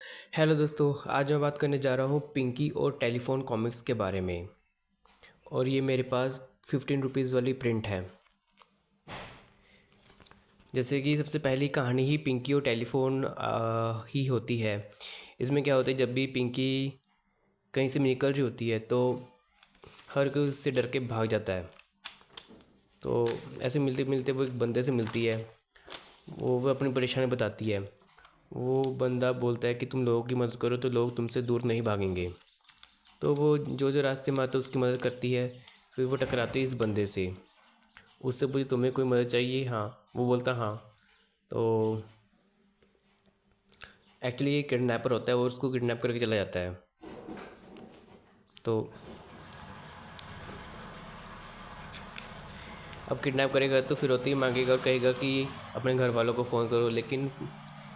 Hello दोस्तों, आज मैं बात करने जा रहा हूँ पिंकी और टेलीफोन कॉमिक्स के बारे में। और ये मेरे पास 15 रुपीज़ वाली प्रिंट है। जैसे कि सबसे पहली कहानी ही पिंकी और टेलीफोन ही होती है। इसमें क्या होता है, जब भी पिंकी कहीं से निकल रही होती है तो हर कोई उससे डर के भाग जाता है। तो ऐसे मिलते मिलते वो एक बंदे से मिलती है। वो अपनी परेशानी बताती है। वो बंदा बोलता है कि तुम लोगों की मदद करो तो लोग तुमसे दूर नहीं भागेंगे। तो वो जो जो रास्ते में आता है उसकी मदद करती है। फिर वो टकराती है इस बंदे से। उससे पूछी तुम्हें कोई मदद चाहिए? हाँ। वो बोलता हाँ। तो एक्चुअली ये किडनैपर होता है और उसको किडनैप करके चला जाता है। तो अब किडनैप करेगा तो फिरौती मांगेगा और कहेगा कि अपने घर वालों को फ़ोन करो, लेकिन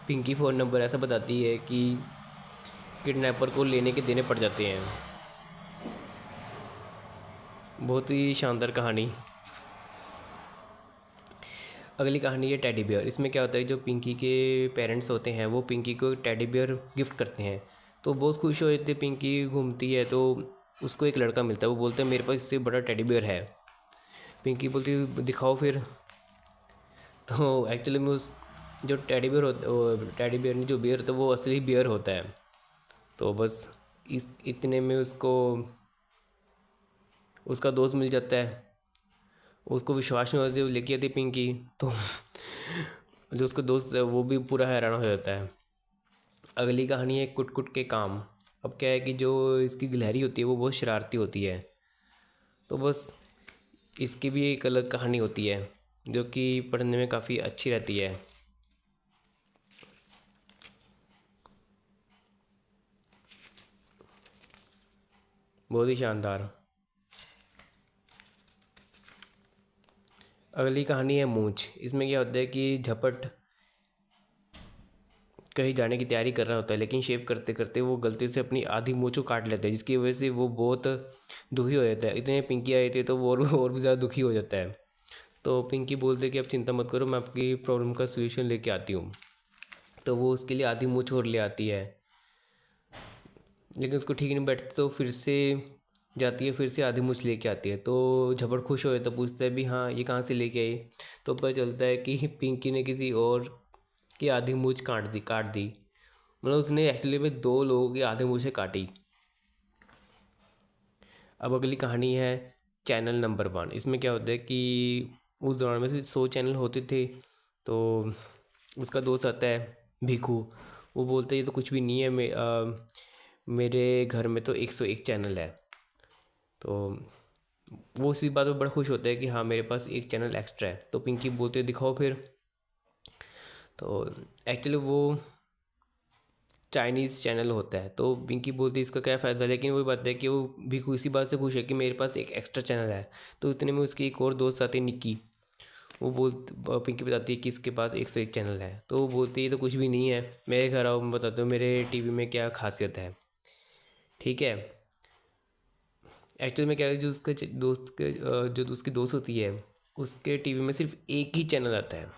पिंकी फ़ोन नंबर ऐसा बताती है कि किडनैपर को लेने के देने पड़ जाते हैं। बहुत ही शानदार कहानी। अगली कहानी है टेडी बियर। इसमें क्या होता है, जो पिंकी के पेरेंट्स होते हैं वो पिंकी को एक टेडी बियर गिफ्ट करते हैं। तो बहुत खुश हो जाते, पिंकी घूमती है तो उसको एक लड़का मिलता है। वो बोलते हैं मेरे पास इससे बड़ा टेडी बियर है। पिंकी बोलती है दिखाओ फिर। तो एक्चुअली में उस जो टेडी बियर होता, टेडी बियर नहीं, जो बियर होता है वो असली बियर होता है। तो बस इस इतने में उसको उसका दोस्त मिल जाता है। उसको विश्वास नहीं होता, वो लेके आती है पिंकी। तो जो उसका दोस्त है वो भी पूरा हैरान हो जाता है। अगली कहानी है कुट कुट के काम। अब क्या है कि जो इसकी गिलहरी होती है वो बहुत शरारती होती है। तो बस इसकी भी एक अलग कहानी होती है जो कि पढ़ने में काफ़ी अच्छी रहती है। बहुत ही शानदार। अगली कहानी है मूंछ। इसमें क्या होता है कि झपट कहीं जाने की तैयारी कर रहा होता है, लेकिन शेव करते करते वो गलती से अपनी आधी मूंछ को काट लेता है, जिसकी वजह से वो बहुत दुखी हो जाता है। इतने पिंकी आई थी तो वो और भी ज़्यादा दुखी हो जाता है। तो पिंकी बोलते कि अब चिंता मत करो, मैं आपकी प्रॉब्लम का सोल्यूशन लेके आती हूँ। तो वो उसके लिए आधी मूंछ और ले आती है, लेकिन उसको ठीक नहीं बैठती तो फिर से जाती है, फिर से आधी मूंछ लेके आती है। तो झपड़ खुश हो तो पूछता है भी हाँ ये कहाँ से लेके आई। तो पता चलता है कि पिंकी ने किसी और की आधी मूंछ काट दी। मतलब उसने एक्चुअली में दो लोगों की आधी मूंछें काटी। अब अगली कहानी है चैनल नंबर 1। इसमें क्या होता है कि उस दौरान में से 100 चैनल होते थे। तो उसका दोस्त आता है भीखू। वो बोलते ये तो कुछ भी नहीं है, मेरे घर में तो 101 चैनल है। तो वो इसी बात में बड़ा खुश होता है कि हाँ मेरे पास एक चैनल एक्स्ट्रा है। तो पिंकी बोलते हैं दिखाओ फिर। तो एक्चुअली वो चाइनीज़ चैनल होता है। तो पिंकी बोलती है इसका क्या फ़ायदा, लेकिन वही बात है कि वो भी इसी बात से खुश है कि मेरे पास एक एक्स्ट्रा चैनल है। तो इतने में उसकी एक और दोस्त आती है निक्की। वो पिंकी बताती है कि इसके पास 101 चैनल है। तो वो बोलती है ये तो कुछ भी नहीं है, मेरे घर आओ, मैं बताता हूँ मेरे टीवी में क्या खासियत है। ठीक है। एक्चुअल में क्या है, जो उसके दोस्त के जो उसकी दोस्त होती है उसके टीवी में सिर्फ एक ही चैनल आता है।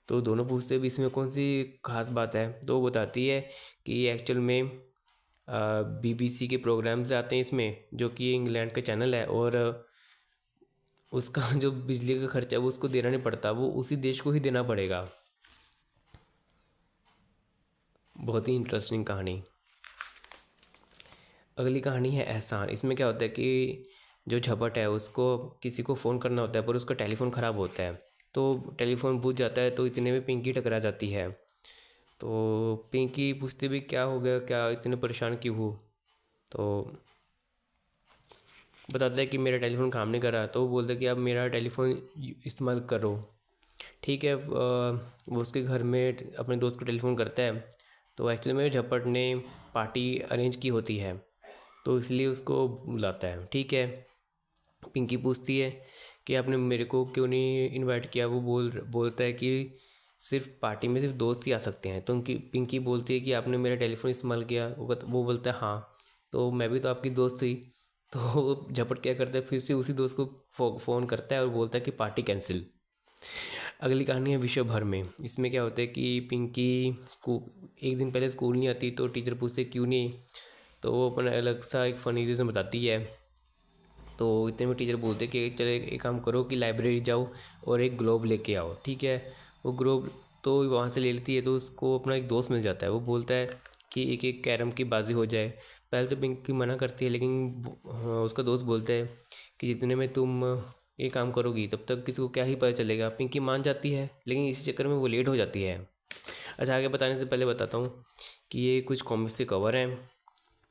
तो दोनों पूछते भी इसमें कौन सी खास बात है। तो वो बताती है कि एक्चुअल में बीबीसी के प्रोग्राम्स आते हैं इसमें, जो कि इंग्लैंड का चैनल है। और उसका जो बिजली का खर्चा है वो उसको देना नहीं पड़ता, वो उसी देश को ही देना पड़ेगा। बहुत ही इंटरेस्टिंग कहानी। अगली कहानी है एहसान। इसमें क्या होता है कि जो झपट है उसको किसी को फ़ोन करना होता है पर उसका टेलीफोन ख़राब होता है। तो टेलीफोन बुझ जाता है, तो इतने में पिंकी टकरा जाती है। तो पिंकी पूछती भी क्या हो गया, क्या इतने परेशान क्यों हो। तो बताता है कि मेरा टेलीफोन काम नहीं कर रहा। तो वो बोलता है कि अब मेरा टेलीफोन इस्तेमाल करो। ठीक है। वो उसके घर में अपने दोस्त को टेलीफोन करता है। तो एक्चुअली में झपट ने पार्टी अरेंज की होती है, तो इसलिए उसको बुलाता है। ठीक है। पिंकी पूछती है कि आपने मेरे को क्यों नहीं इनवाइट किया। वो बोलता है कि सिर्फ पार्टी में सिर्फ दोस्त ही आ सकते हैं। तो उनकी पिंकी बोलती है कि आपने मेरा टेलीफोन इस्तेमाल किया। वो बोलता है हाँ, तो मैं भी तो आपकी दोस्त हुई। तो झपट क्या करता है, फिर से उसी दोस्त को फ़ोन करता है और बोलता है कि पार्टी कैंसिल। अगली कहानी है विश्व भर में। इसमें क्या होता है कि पिंकी स्कूल एक दिन पहले स्कूल नहीं आती तो टीचर पूछते क्यों नहीं, तो वो अपना अलग सा एक फ़नी रीज़न बताती है। तो इतने में टीचर बोलते कि चलो एक काम करो कि लाइब्रेरी जाओ और एक ग्लोब लेके आओ। ठीक है, वो ग्लोब तो वहाँ से ले लेती है, तो उसको अपना एक दोस्त मिल जाता है। वो बोलता है कि एक एक कैरम की बाजी हो जाए। पहले तो पिंकी मना करती है, लेकिन हाँ, उसका दोस्त बोलता है कि जितने में तुम ये काम करोगी तब तक किसी को क्या ही पता चलेगा। पिंकी मान जाती है, लेकिन इसी चक्कर में वो लेट हो जाती है। अच्छा, आगे बताने से पहले बताता हूँ कि ये कुछ कॉमिक्स के कवर हैं,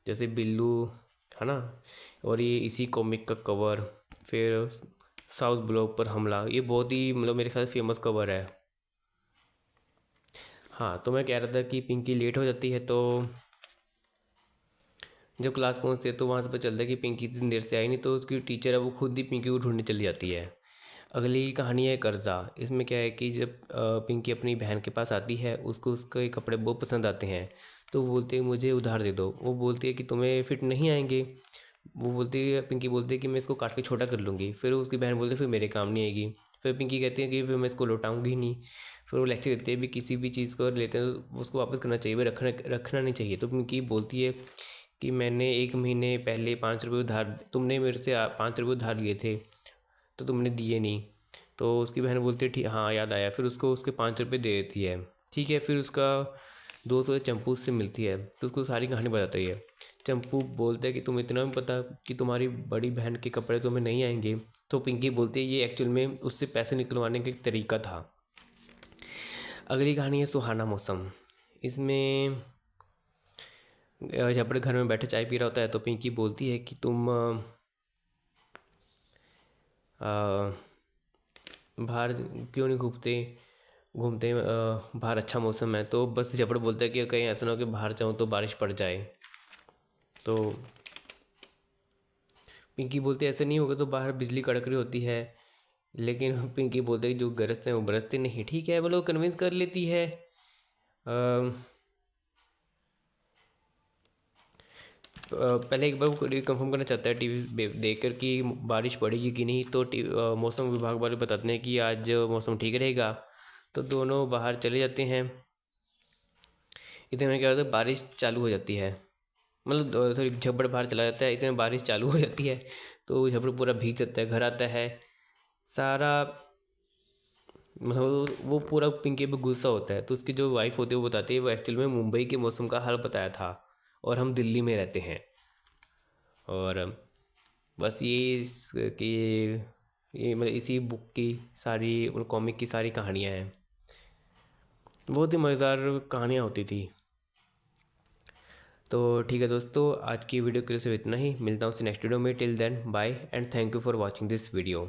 जैसे बिल्लू, है ना, और ये इसी कॉमिक का कवर। फिर साउथ ब्लॉक पर हमला, ये बहुत ही मतलब मेरे ख्याल से फेमस कवर है। हाँ, तो मैं कह रहा था कि पिंकी लेट हो जाती है, तो जब क्लास पहुँचती है तो वहाँ से पता चलता है कि पिंकी इतनी देर से आई नहीं, तो उसकी टीचर है वो खुद ही पिंकी को ढूंढने चली जाती है। अगली कहानी है कर्जा। इसमें क्या है कि जब पिंकी अपनी बहन के पास आती है, उसको उसके कपड़े बहुत पसंद आते हैं, तो वो बोलती है मुझे उधार दे दो। वो बोलती है कि तुम्हें फिट नहीं आएंगे। वो बोलती है, पिंकी बोलती है कि मैं इसको काट के छोटा कर लूँगी। फिर उसकी बहन बोलती है फिर मेरे काम नहीं आएगी। फिर पिंकी कहती है कि फिर मैं इसको लौटाऊंगी ही नहीं। फिर वो लेक्चर देते हैं भी किसी भी चीज़ को लेते हैं तो उसको वापस करना चाहिए, भाई रखना रखना नहीं चाहिए। तो पिंकी बोलती है कि मैंने 1 महीने पहले 5 रुपये उधार, तुमने मेरे से 5 रुपये उधार लिए थे तो तुमने दिए नहीं। तो उसकी बहन बोलती है ठीक, हाँ याद आया। फिर उसको उसके 5 रुपये दे देती है। ठीक है, फिर उसका दोस्त वाले चंपू से मिलती है तो उसको सारी कहानी बताती है। चंपू बोलता है कि तुम्हें इतना भी पता कि तुम्हारी बड़ी बहन के कपड़े तुम्हें नहीं आएंगे। तो पिंकी बोलती है ये एक्चुअल में उससे पैसे निकलवाने का एक तरीका था। अगली कहानी है सुहाना मौसम। इसमें जब अपने घर में बैठे चाय पी रहा होता है तो पिंकी बोलती है कि तुम अ, बाहर क्यों नहीं घूमते घूमते बाहर अच्छा मौसम है। तो बस जबड़ बोलता है कि कहीं ऐसा ना हो कि बाहर जाऊँ तो बारिश पड़ जाए। तो पिंकी बोलती है ऐसा नहीं होगा, तो बाहर बिजली कड़क रही होती है। लेकिन पिंकी बोलते हैं कि जो गरजते हैं वो बरसते नहीं। ठीक है, वो लोग कन्विंस कर लेती है। पहले एक बार वो कंफर्म करना चाहता है टीवी देख कर कि बारिश पड़ेगी कि नहीं। तो मौसम विभाग वाले बताते हैं कि आज मौसम ठीक रहेगा। तो दोनों बाहर चले जाते हैं। इतने में क्या होता है, बारिश चालू हो जाती है। मतलब सॉरी, झब्बड़ बाहर चला जाता है, इतने में बारिश चालू हो जाती है। तो झब्बड़ पूरा भीग जाता है, घर आता है सारा। मतलब वो पूरा पिंकी पे गुस्सा होता है। तो उसकी जो वाइफ होती है वो बताती है वो एक्चुअल में मुंबई के मौसम का हाल बताया था और हम दिल्ली में रहते हैं। और बस कि ये मतलब इसी बुक की सारी और कॉमिक की सारी कहानियाँ हैं। बहुत ही मज़ेदार कहानियाँ होती थी। तो ठीक है दोस्तों, आज की वीडियो के लिए सिर्फ इतना ही। मिलता हूँ उससे नेक्स्ट वीडियो में। Till then bye and thank you for watching this video.